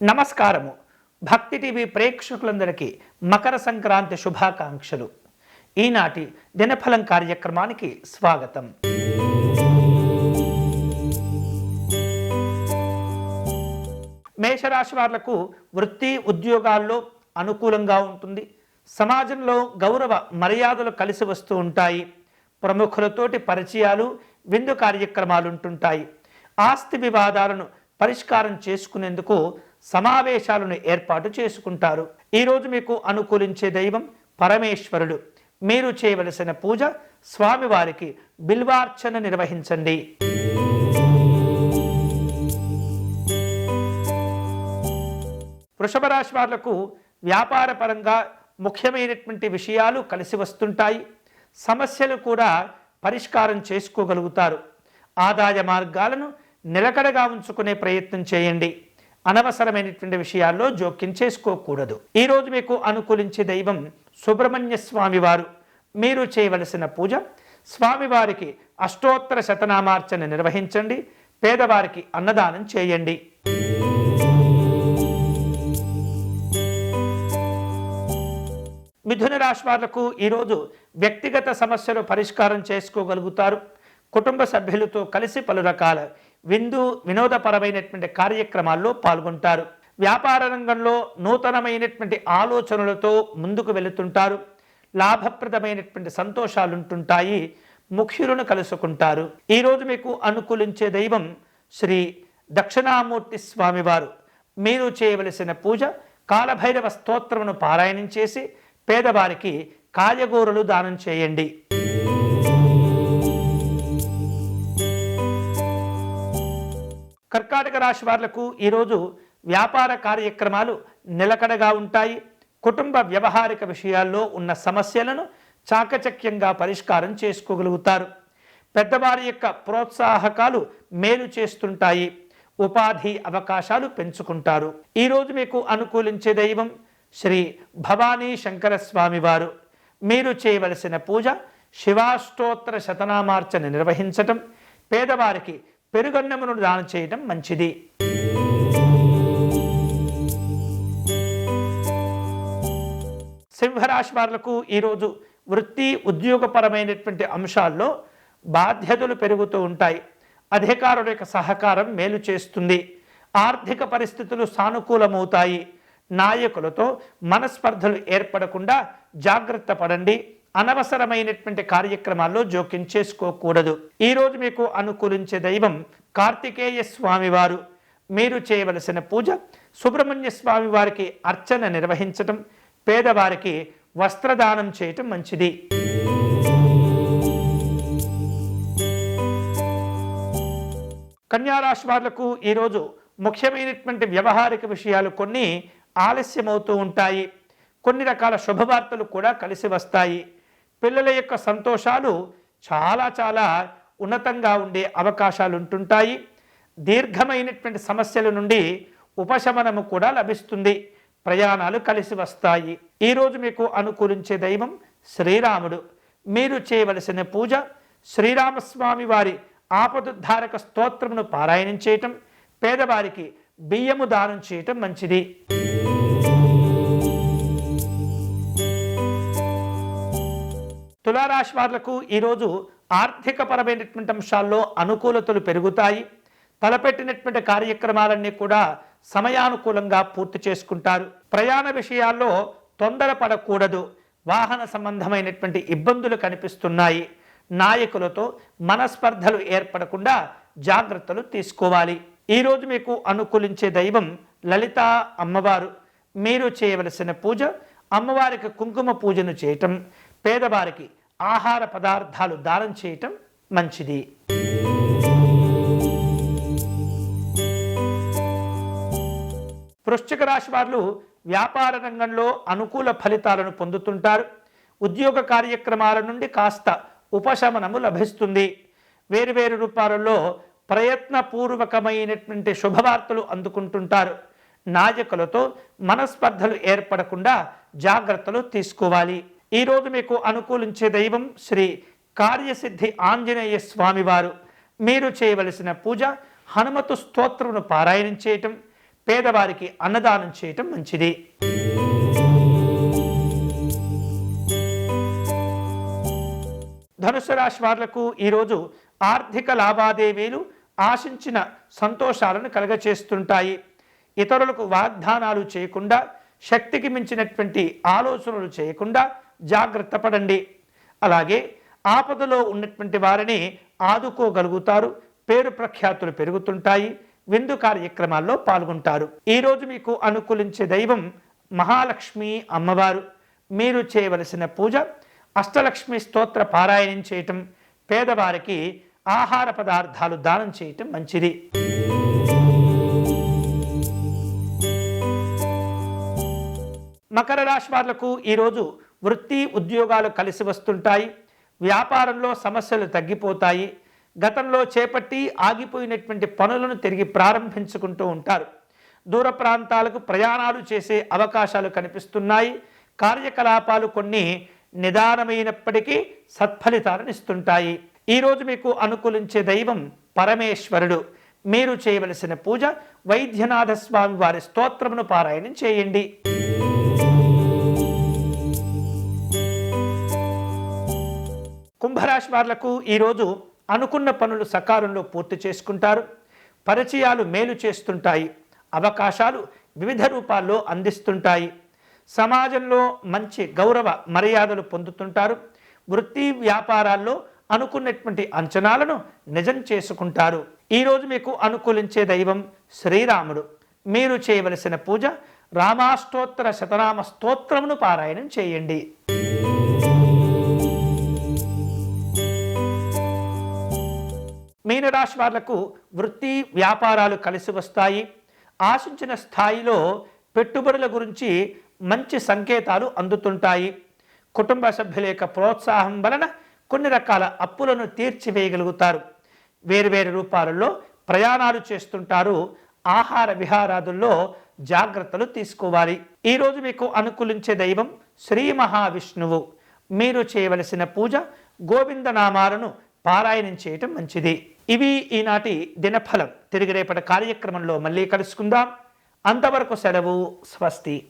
నమస్కారము. భక్తి టీవీ ప్రేక్షకులందరికీ మకర సంక్రాంతి శుభాకాంక్షలు. ఈనాటి దినఫలం కార్యక్రమానికి స్వాగతం. మేషరాశి వాళ్లకు వృత్తి ఉద్యోగాల్లో అనుకూలంగా ఉంటుంది. సమాజంలో గౌరవ మర్యాదలు కలిసి వస్తూ ఉంటాయి. ప్రముఖులతోటి పరిచయాలు, విందు కార్యక్రమాలు ఉంటుంటాయి. ఆస్తి వివాదాలను పరిష్కారం చేసుకునేందుకు సమావేశాలను ఏర్పాటు చేసుకుంటారు. ఈరోజు మీకు అనుకూలించే దైవం పరమేశ్వరుడు. మీరు చేయవలసిన పూజ స్వామివారికి బిల్వార్చన నిర్వహించండి. వృషభ రాశి వాళ్లకు వ్యాపార పరంగా ముఖ్యమైనటువంటి విషయాలు కలిసి వస్తుంటాయి. సమస్యలు కూడా పరిష్కారం చేసుకోగలుగుతారు. ఆదాయ మార్గాలను నిలకడగా ఉంచుకునే ప్రయత్నం చేయండి. అనవసరమైనటువంటి విషయాల్లో జోక్యం చేసుకోకూడదు. ఈరోజు మీకు అనుకూలించే దైవం సుబ్రహ్మణ్య స్వామి వారు. మీరు చేయవలసిన పూజ స్వామివారికి అష్టోత్తర శతనామార్చన నిర్వహించండి. పేదవారికి అన్నదానం చేయండి. మిథున రాశి వాళ్లకు ఈరోజు వ్యక్తిగత సమస్యలు పరిష్కారం చేసుకోగలుగుతారు. కుటుంబ సభ్యులతో కలిసి పలు రకాల వినోదపరమైనటువంటి కార్యక్రమాల్లో పాల్గొంటారు. వ్యాపార రంగంలో నూతనమైనటువంటి ఆలోచనలతో ముందుకు వెళుతుంటారు. లాభప్రదమైనటువంటి సంతోషాలు ఉంటుంటాయి. ముఖ్యులను కలుసుకుంటారు. ఈరోజు మీకు అనుకూలించే దైవం శ్రీ దక్షిణామూర్తి స్వామివారు. మీరు చేయవలసిన పూజ కాలభైరవ స్తోత్రమును పారాయణం చేసి పేదవారికి కాయగూరలు దానం చేయండి. కర్కాటక రాశి వాళ్లకు ఈరోజు వ్యాపార కార్యక్రమాలు నిలకడగా ఉంటాయి. కుటుంబ వ్యవహారిక విషయాల్లో ఉన్న సమస్యలను చాకచక్యంగా పరిష్కారం చేసుకోగలుగుతారు. పెద్దవారి యొక్క ప్రోత్సాహకాలు మేలు చేస్తుంటాయి. ఉపాధి అవకాశాలు పెంచుకుంటారు. ఈరోజు మీకు అనుకూలించే దైవం శ్రీ భవానీ శంకర స్వామివారు. మీరు చేయవలసిన పూజ శివాష్టోత్తర శతనామార్చన నిర్వహించటం, పేదవారికి పెరుగన్నమును దానం చేయడం మంచిది. సింహరాశి వాళ్లకు ఈరోజు వృత్తి ఉద్యోగపరమైనటువంటి అంశాల్లో బాధ్యతలు పెరుగుతూ ఉంటాయి. అధికారుల యొక్క సహకారం మేలు చేస్తుంది. ఆర్థిక పరిస్థితులు సానుకూలమవుతాయి. నాయకులతో మనస్పర్ధలు ఏర్పడకుండా జాగ్రత్త పడండి. అనవసరమైనటువంటి కార్యక్రమాల్లో జోక్యం చేసుకోకూడదు. ఈరోజు మీకు అనుకూలించే దైవం కార్తికేయ స్వామివారు. మీరు చేయవలసిన పూజ సుబ్రహ్మణ్య స్వామి వారికి అర్చన నిర్వహించటం, పేదవారికి వస్త్రదానం చేయటం మంచిది. కన్యారాశి వాళ్లకు ఈరోజు ముఖ్యమైనటువంటి వ్యవహారిక విషయాలు కొన్ని ఆలస్యమవుతూ ఉంటాయి. కొన్ని రకాల శుభవార్తలు కూడా కలిసి వస్తాయి. పిల్లల యొక్క సంతోషాలు చాలా ఉన్నతంగా ఉండే అవకాశాలు ఉంటుంటాయి. దీర్ఘమైనటువంటి సమస్యల నుండి ఉపశమనము కూడా లభిస్తుంది. ప్రయాణాలు కలిసి వస్తాయి. ఈరోజు మీకు అనుకూలించే దైవం శ్రీరాముడు. మీరు చేయవలసిన పూజ శ్రీరామస్వామి వారి ఆపదుద్ధారక స్తోత్రమును పారాయణం చేయటం, పేదవారికి బియ్యము దానం చేయటం మంచిది. తులారాశి వాళ్లకు ఈరోజు ఆర్థికపరమైనటువంటి అంశాల్లో అనుకూలతలు పెరుగుతాయి. తలపెట్టినటువంటి కార్యక్రమాలన్నీ కూడా సమయానుకూలంగా పూర్తి చేసుకుంటారు. ప్రయాణ విషయాల్లో తొందరపడకూడదు. వాహన సంబంధమైనటువంటి ఇబ్బందులు కనిపిస్తున్నాయి. నాయకులతో మనస్పర్ధలు ఏర్పడకుండా జాగ్రత్తలు తీసుకోవాలి. ఈరోజు మీకు అనుకూలించే దైవం లలితా అమ్మవారు. మీరు చేయవలసిన పూజ అమ్మవారికి కుంకుమ పూజను చేయటం, పేదవారికి ఆహార పదార్థాలు దానం చేయటం మంచిది. వృశ్చిక రాశి వారు వ్యాపార రంగంలో అనుకూల ఫలితాలను పొందుతుంటారు. ఉద్యోగ కార్యక్రమాల నుండి కాస్త ఉపశమనము లభిస్తుంది. వేరువేరు రూపాలలో ప్రయత్నపూర్వకమైనటువంటి శుభవార్తలు అందుకుంటుంటారు. నాయకులతో మనస్పర్ధలు ఏర్పడకుండా జాగ్రత్తలు తీసుకోవాలి. ఈరోజు మీకు అనుకూలించే దైవం శ్రీ కార్యసిద్ధి ఆంజనేయ స్వామివారు. మీరు చేయవలసిన పూజ హనుమతు స్తోత్రమును పారాయణం చేయటం, పేదవారికి అన్నదానం చేయటం మంచిది. ధనుసు రాశి వాళ్లకు ఈరోజు ఆర్థిక లావాదేవీలు ఆశించిన సంతోషాలను కలగచేస్తుంటాయి. ఇతరులకు వాగ్దానాలు చేయకుండా, శక్తికి మించినటువంటి ఆలోచనలు చేయకుండా జాగ్రత్త పడండి. అలాగే ఆపదలో ఉన్నటువంటి వారిని ఆదుకోగలుగుతారు. పేరు ప్రఖ్యాతులు పెరుగుతుంటాయి. విందు కార్యక్రమాల్లో పాల్గొంటారు. ఈరోజు మీకు అనుకూలించే దైవం మహాలక్ష్మి అమ్మవారు. మీరు చేయవలసిన పూజ అష్టలక్ష్మి స్తోత్ర పారాయణం చేయటం, పేదవారికి ఆహార పదార్థాలు దానం చేయటం మంచిది. మకర రాశి వాళ్లకు ఈరోజు వృత్తి ఉద్యోగాలు కలిసి వస్తుంటాయి. వ్యాపారంలో సమస్యలు తగ్గిపోతాయి. గతంలో చేపట్టి ఆగిపోయినటువంటి పనులను తిరిగి ప్రారంభించుకుంటూ ఉంటారు. దూర ప్రాంతాలకు ప్రయాణాలు చేసే అవకాశాలు కనిపిస్తున్నాయి. కార్యకలాపాలు కొన్ని నిదానమైనప్పటికీ సత్ఫలితాలను ఇస్తుంటాయి. ఈరోజు మీకు అనుకూలించే దైవం పరమేశ్వరుడు. మీరు చేయవలసిన పూజ వైద్యనాథ స్వామి వారి స్తోత్రమును పారాయణం చేయండి. కుంభరాశి వాళ్లకు ఈరోజు అనుకున్న పనులు సకాలంలో పూర్తి చేసుకుంటారు. పరిచయాలు మేలు చేస్తుంటాయి. అవకాశాలు వివిధ రూపాల్లో అందిస్తుంటాయి. సమాజంలో మంచి గౌరవ మర్యాదలు పొందుతుంటారు. వృత్తి వ్యాపారాల్లో అనుకున్నటువంటి అంచనాలను నిజం చేసుకుంటారు. ఈరోజు మీకు అనుకూలించే దైవం శ్రీరాముడు. మీరు చేయవలసిన పూజ రామాష్టోత్తర శతనామ స్తోత్రమును పారాయణం చేయండి. మీనరాశి వాళ్లకు వృత్తి వ్యాపారాలు కలిసి వస్తాయి. ఆశించిన స్థాయిలో పెట్టుబడుల గురించి మంచి సంకేతాలు అందుతుంటాయి. కుటుంబ సభ్యుల యొక్క ప్రోత్సాహం వలన కొన్ని రకాల అప్పులను తీర్చివేయగలుగుతారు. వేరువేరు రూపాలలో ప్రయాణాలు చేస్తుంటారు. ఆహార విహారాదుల్లో జాగ్రత్తలు తీసుకోవాలి. ఈరోజు మీకు అనుకూలించే దైవం శ్రీ మహావిష్ణువు. మీరు చేయవలసిన పూజ గోవిందనామాలను పారాయణం చేయటం మంచిది. ఇవి ఈనాటి దినఫలం. తిరిగి రేపటి కార్యక్రమంలో మళ్ళీ కలుసుకుందాం. అంతవరకు సెలవు. స్వస్తి.